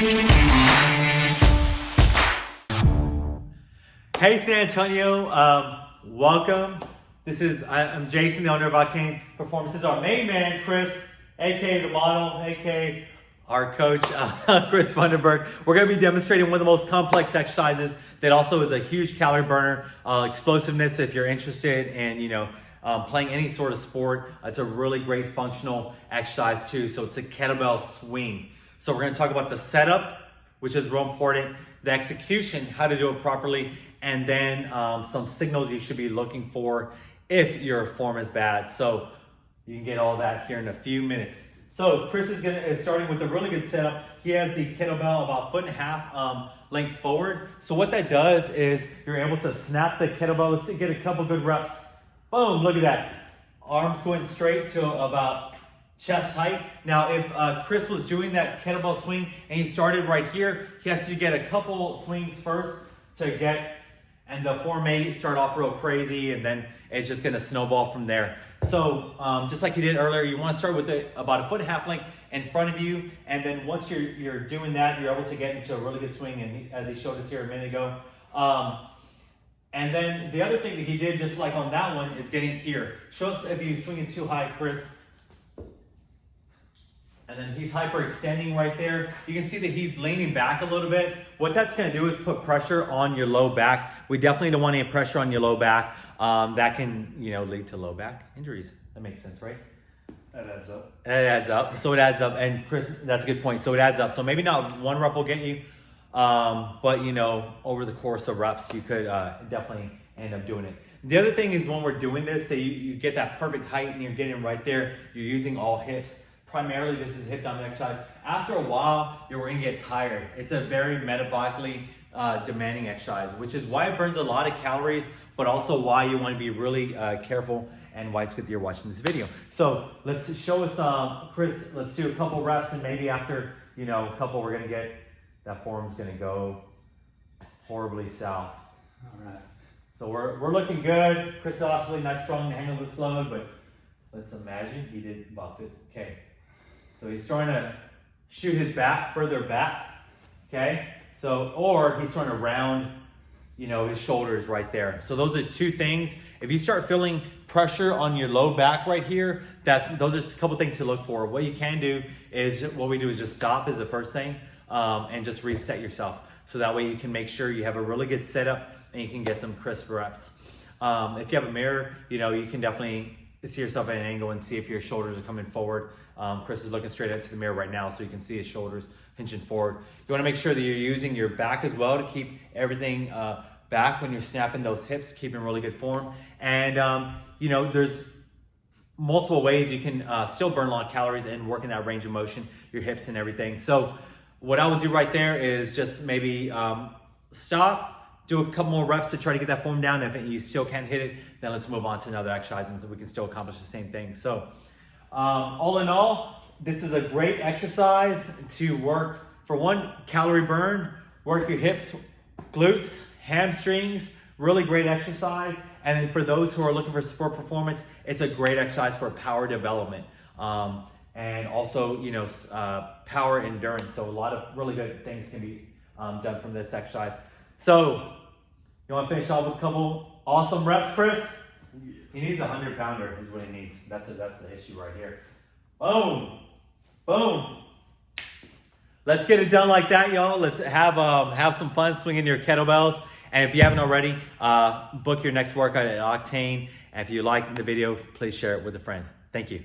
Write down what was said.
Hey San Antonio, welcome. I'm Jason, the owner of Octane Performance. This is our main man, Chris, aka the model, aka our coach, Chris Vandenberg. We're going to be demonstrating one of the most complex exercises that also is a huge calorie burner, explosiveness. If you're interested in, playing any sort of sport, it's a really great functional exercise too. So it's a kettlebell swing. So we're going to talk about the setup, which is real important, the execution, how to do it properly, and then some signals you should be looking for if your form is bad. So you can get all that here in a few minutes. So Chris is starting with a really good setup. He has the kettlebell about 1.5 foot length forward. So what that does is you're able to snap the kettlebell. Let's get a couple good reps. Boom, look at that. Arms going straight to about chest height. Now, if Chris was doing that kettlebell swing and he started right here, he has to get a couple swings first to get, and the form may start off real crazy and then it's just gonna snowball from there. So just like you did earlier, you wanna start with about 1.5 foot length in front of you, and then once you're doing that, you're able to get into a really good swing, and as he showed us here a minute ago. And then the other thing that he did, just like on that one, is getting here. Show us if you swing it too high, Chris. And then he's hyperextending right there. You can see that he's leaning back a little bit. What that's gonna do is put pressure on your low back. We definitely don't want any pressure on your low back. That can, lead to low back injuries. That makes sense, right? That adds up. It adds up. So it adds up. And Chris, that's a good point. So it adds up. So maybe not one rep will get you, but over the course of reps, you could definitely end up doing it. The other thing is when we're doing this, say you get that perfect height and you're getting right there, you're using all hips. Primarily, this is hip dominant exercise. After a while, you're going to get tired. It's a very metabolically demanding exercise, which is why it burns a lot of calories, but also why you want to be really careful and why it's good that you're watching this video. So let's show us, Chris, let's do a couple reps, and maybe after a couple, we're going to get, that form's going to go horribly south. All right. So we're looking good. Chris is obviously not strong to handle this load, but let's imagine he did about 50. Okay. So he's trying to shoot his back further back, okay? So, or he's trying to round, his shoulders right there. So those are two things. If you start feeling pressure on your low back right here, those are a couple things to look for. What you can do is, what we do is just stop is the first thing, and just reset yourself. So that way you can make sure you have a really good setup and you can get some crisp reps. If you have a mirror, you can definitely see yourself at an angle and see if your shoulders are coming forward. Chris is looking straight up to the mirror right now, so you can see his shoulders hinging forward. You wanna make sure that you're using your back as well to keep everything back when you're snapping those hips, keeping really good form. And there's multiple ways you can still burn a lot of calories and work in that range of motion, your hips and everything. So what I would do right there is just maybe stop, do a couple more reps to try to get that form down. If you still can't hit it, then let's move on to another exercise and so we can still accomplish the same thing. So all in all, this is a great exercise to work, for one, calorie burn, work your hips, glutes, hamstrings, really great exercise. And then for those who are looking for sport performance, it's a great exercise for power development. And also, power endurance. So a lot of really good things can be done from this exercise. So, you want to finish off with a couple awesome reps, Chris? He needs a 100-pounder is what he needs. That's the issue right here. Boom, boom. Let's get it done like that, y'all. Let's have some fun swinging your kettlebells. And if you haven't already, book your next workout at Octane. And if you like the video, please share it with a friend. Thank you.